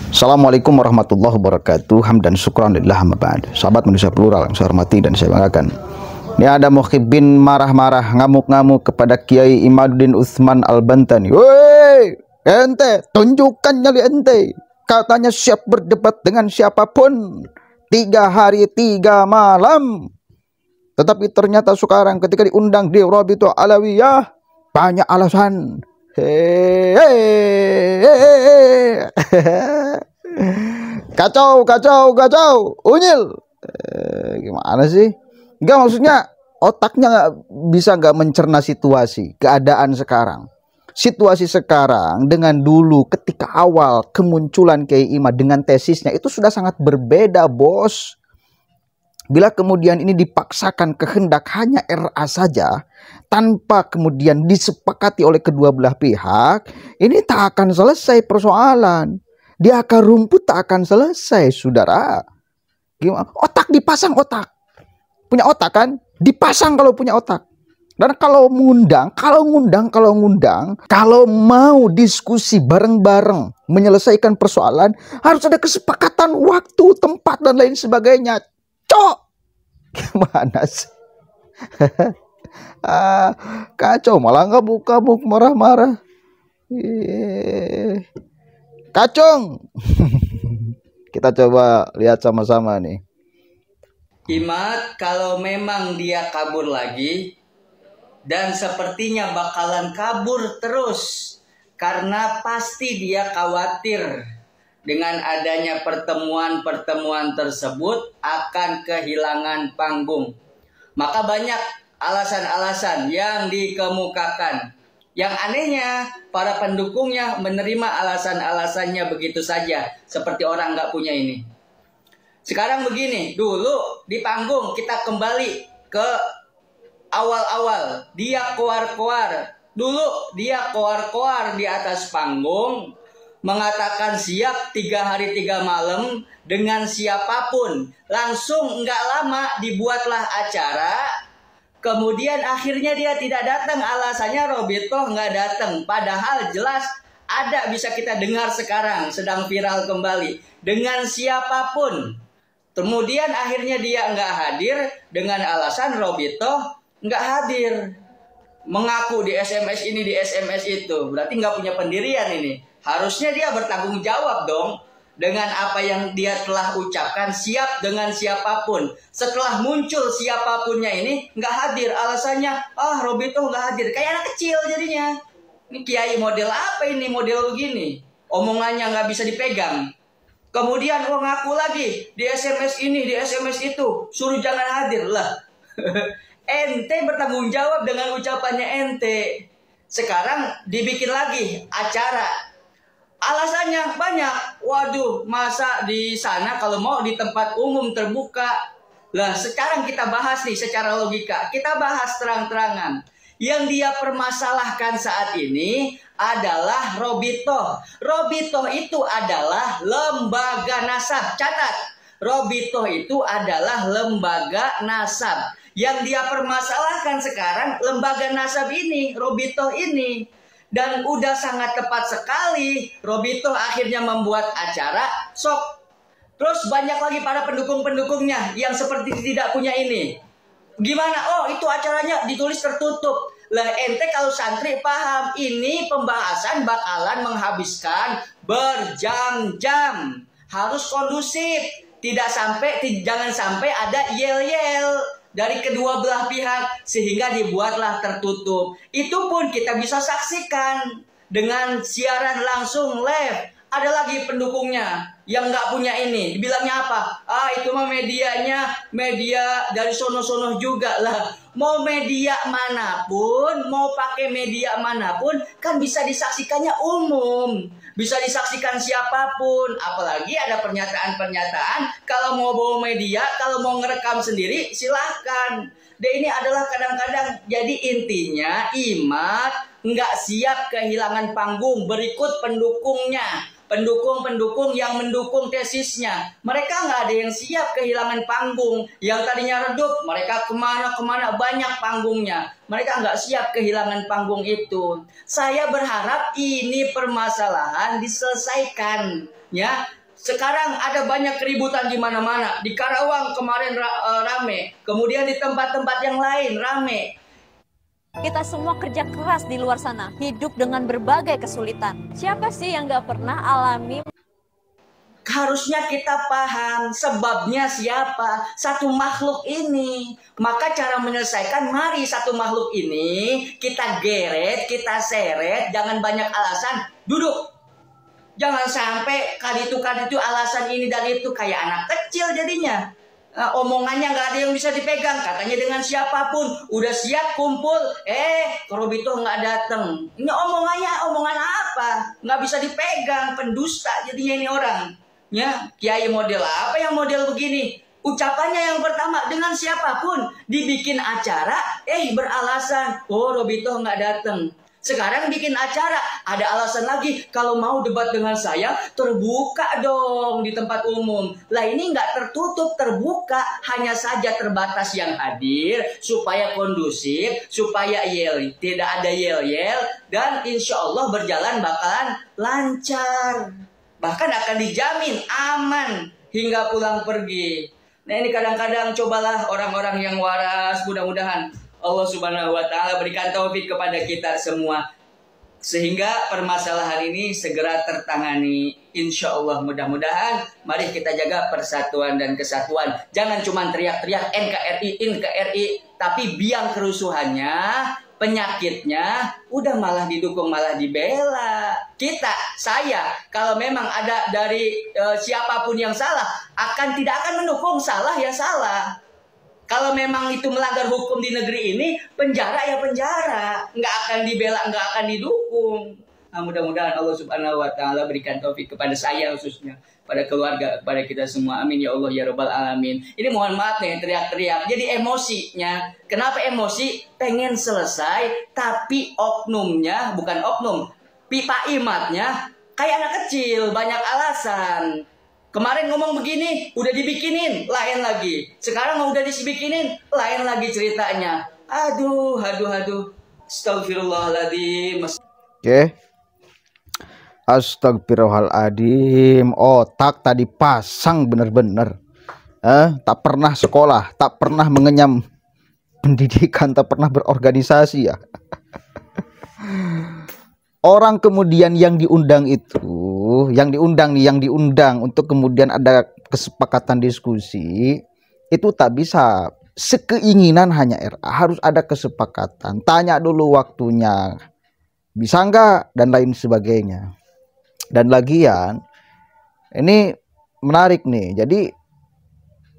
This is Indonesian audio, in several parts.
Assalamualaikum warahmatullahi wabarakatuh. Hamdan syukran lillah amma ba'd. Sahabat manusia plural yang saya hormati dan saya banggakan. Ini ada muhibbin marah-marah, ngamuk-ngamuk kepada Kiai Imaduddin Utsman Al-Bantani. Woi, ente tunjukkan nyali ente. Katanya siap berdebat dengan siapapun 3 hari 3 malam. Tetapi ternyata sekarang ketika diundang di Rabithah Alawiyah banyak alasan. Kacau, unyil. Gimana sih? Enggak, maksudnya otaknya nggak mencerna situasi, keadaan sekarang. Situasi sekarang dengan dulu ketika awal kemunculan Kiai Imad dengan tesisnya itu sudah sangat berbeda, bos. Bila kemudian ini dipaksakan kehendak hanya RA saja, tanpa kemudian disepakati oleh kedua belah pihak, ini tak akan selesai persoalan. Di akar rumput tak akan selesai, saudara. Gimana? Otak dipasang otak. Punya otak kan? Dipasang kalau punya otak. Dan kalau ngundang, kalau mau diskusi bareng-bareng, menyelesaikan persoalan, harus ada kesepakatan waktu, tempat, dan lain sebagainya. Cok! Gimana sih? Kacau, malah kabuk-kabuk, marah-marah. Kacung. Kita coba lihat sama-sama nih. Imad kalau memang dia kabur lagi, dan sepertinya bakalan kabur terus, karena pasti dia khawatir dengan adanya pertemuan-pertemuan tersebut akan kehilangan panggung. Maka banyak alasan-alasan yang dikemukakan. Yang anehnya, para pendukungnya menerima alasan-alasannya begitu saja, seperti orang nggak punya ini. Sekarang begini, dulu di panggung kita kembali ke awal-awal. Dia koar-koar. Dulu dia koar-koar di atas panggung, mengatakan siap 3 hari 3 malam dengan siapapun. Langsung nggak lama dibuatlah acara. Kemudian akhirnya dia tidak datang. Alasannya Rabithah nggak datang. Padahal jelas ada, bisa kita dengar sekarang sedang viral kembali. Dengan siapapun. Kemudian akhirnya dia nggak hadir dengan alasan Rabithah nggak hadir. Mengaku di SMS ini, di SMS itu. Berarti nggak punya pendirian ini. Harusnya dia bertanggung jawab dong dengan apa yang dia telah ucapkan, siap dengan siapapun. Setelah muncul siapapunnya ini nggak hadir, alasannya Rabithah nggak hadir. Kayak anak kecil jadinya. Ini kiai model apa ini, model begini? Omongannya nggak bisa dipegang. Kemudian ngaku lagi di SMS ini, di SMS itu, suruh jangan hadir lah. Ente bertanggung jawab dengan ucapannya ente. Sekarang dibikin lagi acara. Alasannya banyak. Waduh, masa di sana kalau mau di tempat umum terbuka. Lah, sekarang kita bahas nih secara logika. Kita bahas terang-terangan. Yang dia permasalahkan saat ini adalah Rabithah. Rabithah itu adalah lembaga nasab. Catat, Rabithah itu adalah lembaga nasab. Yang dia permasalahkan sekarang lembaga nasab ini, Rabithah ini. Dan udah sangat tepat sekali Rabithah akhirnya membuat acara sok. Terus banyak lagi para pendukung-pendukungnya yang seperti tidak punya ini. Gimana? Itu acaranya ditulis tertutup. Lah ente kalau santri paham, ini pembahasan bakalan menghabiskan berjam-jam. Harus kondusif. Jangan sampai ada yel-yel dari kedua belah pihak, sehingga dibuatlah tertutup. Itu pun kita bisa saksikan dengan siaran langsung live. Ada lagi pendukungnya yang nggak punya ini, dibilangnya apa? Itu mah medianya, media dari sono-sono juga lah. Mau media manapun, mau pakai media manapun, kan bisa disaksikannya umum. Bisa disaksikan siapapun. Apalagi ada pernyataan-pernyataan, kalau mau bawa media, kalau mau ngerekam sendiri, silahkan. Dan ini adalah kadang-kadang, jadi intinya Imad nggak siap kehilangan panggung berikut pendukungnya. pendukung-pendukung yang mendukung tesisnya. Mereka nggak ada yang siap kehilangan panggung. Yang tadinya redup, mereka kemana-kemana banyak panggungnya. Mereka nggak siap kehilangan panggung itu. Saya berharap ini permasalahan diselesaikan, ya. Sekarang ada banyak keributan di mana-mana. Di Karawang kemarin rame, kemudian di tempat-tempat yang lain rame. Kita semua kerja keras di luar sana, hidup dengan berbagai kesulitan. Siapa sih yang gak pernah alami? Harusnya kita paham sebabnya siapa, satu makhluk ini. Maka cara menyelesaikan, mari satu makhluk ini kita geret, kita seret, jangan banyak alasan, duduk. Jangan sampai kali itu alasan ini dan itu, kayak anak kecil jadinya. Omongannya nggak ada yang bisa dipegang, katanya dengan siapapun udah siap kumpul, Korobito nggak datang. Ini omongan apa? Nggak bisa dipegang, pendusta jadinya ini orang. Ya, kiai model apa yang model begini? Ucapannya yang pertama dengan siapapun dibikin acara, beralasan, Robito nggak datang. Sekarang bikin acara, ada alasan lagi, kalau mau debat dengan saya, terbuka dong di tempat umum. Lah ini nggak tertutup, terbuka, hanya saja terbatas yang hadir, supaya kondusif, supaya tidak ada yel-yel, dan insya Allah berjalan bakalan lancar. Bahkan akan dijamin aman hingga pulang pergi. Nah ini kadang-kadang cobalah orang-orang yang waras, mudah-mudahan Allah Subhanahu wa Ta'ala berikan taufik kepada kita semua, sehingga permasalahan ini segera tertangani. Insya Allah mudah-mudahan. Mari kita jaga persatuan dan kesatuan. Jangan cuma teriak-teriak NKRI, tapi biang kerusuhannya, penyakitnya, udah malah didukung, malah dibela. Saya, kalau memang ada dari siapapun yang salah, tidak akan mendukung. Salah ya salah. Kalau memang itu melanggar hukum di negeri ini, penjara ya penjara. Nggak akan dibela, nggak akan didukung. Nah, mudah-mudahan Allah Subhanahu wa Ta'ala berikan taufik kepada saya khususnya, pada keluarga, kepada kita semua. Amin ya Allah ya Rabbal Alamin. Ini mohon maaf nih teriak-teriak. Jadi emosinya, kenapa emosi? Pengen selesai, tapi oknumnya, bukan oknum, pipa imatnya kayak anak kecil, banyak alasan. Kemarin ngomong begini, udah dibikinin, lain lagi. Sekarang udah dibikinin, lain lagi ceritanya. Aduh. Astagfirullahaladzim. Oke. Astagfirullahaladzim. Otak tadi pasang bener-bener. Tak pernah sekolah, tak pernah mengenyam pendidikan, tak pernah berorganisasi ya. Orang kemudian yang diundang yang diundang untuk kemudian ada kesepakatan diskusi, itu tak bisa sekeinginan hanya RA, harus ada kesepakatan. Tanya dulu waktunya, bisa enggak, dan lain sebagainya. Dan lagian, ini menarik nih, jadi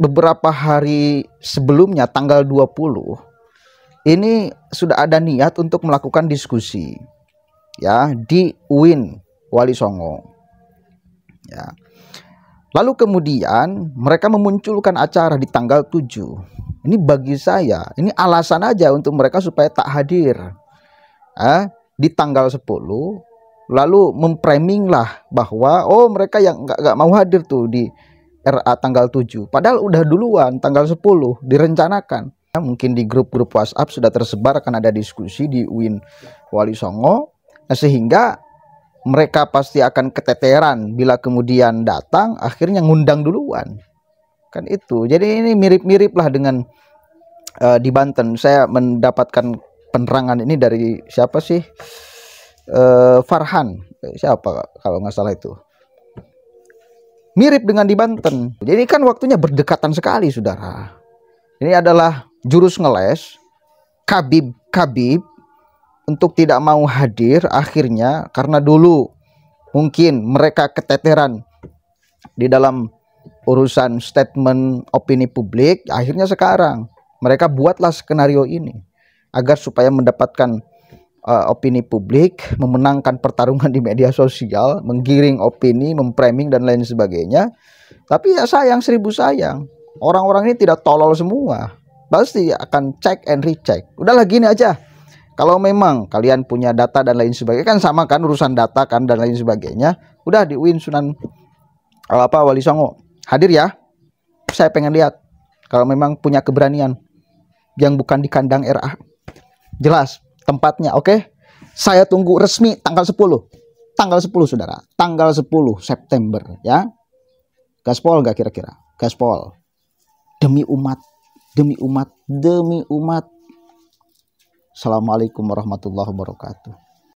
beberapa hari sebelumnya, tanggal 20, ini sudah ada niat untuk melakukan diskusi, ya, di UIN Wali Songo, ya. Lalu kemudian mereka memunculkan acara di tanggal 7. Ini bagi saya, ini alasan aja untuk mereka supaya tak hadir di tanggal 10. Lalu memframing lah bahwa mereka yang nggak mau hadir tuh di RA tanggal 7. Padahal udah duluan tanggal 10 direncanakan. Mungkin di grup-grup WhatsApp sudah tersebar akan ada diskusi di UIN Wali Songo. Nah, sehingga mereka pasti akan keteteran bila kemudian datang, akhirnya ngundang duluan. Kan itu. Jadi ini mirip-mirip lah dengan di Banten. Saya mendapatkan penerangan ini dari siapa sih? Farhan. Siapa kalau nggak salah itu. Mirip dengan di Banten. Jadi kan waktunya berdekatan sekali, saudara. Ini adalah jurus ngeles Khabib untuk tidak mau hadir, akhirnya karena dulu mungkin mereka keteteran di dalam urusan statement opini publik, akhirnya sekarang mereka buatlah skenario ini agar supaya mendapatkan opini publik, memenangkan pertarungan di media sosial, menggiring opini, memframing dan lain sebagainya. Tapi ya sayang, seribu sayang, orang-orang ini tidak tolol semua, pasti akan check and recheck. Udahlah gini aja, Kalau memang kalian punya data dan lain sebagainya, kan sama kan urusan data kan dan lain sebagainya, udah di UIN Sunan Wali Songo hadir ya. Saya pengen lihat kalau memang punya keberanian yang bukan di kandang RA. Jelas tempatnya, oke? Saya tunggu resmi tanggal 10. Tanggal 10 Saudara. Tanggal 10 September ya. Gaspol gak kira-kira? Gaspol. Demi umat, demi umat, demi umat. Assalamualaikum warahmatullahi wabarakatuh.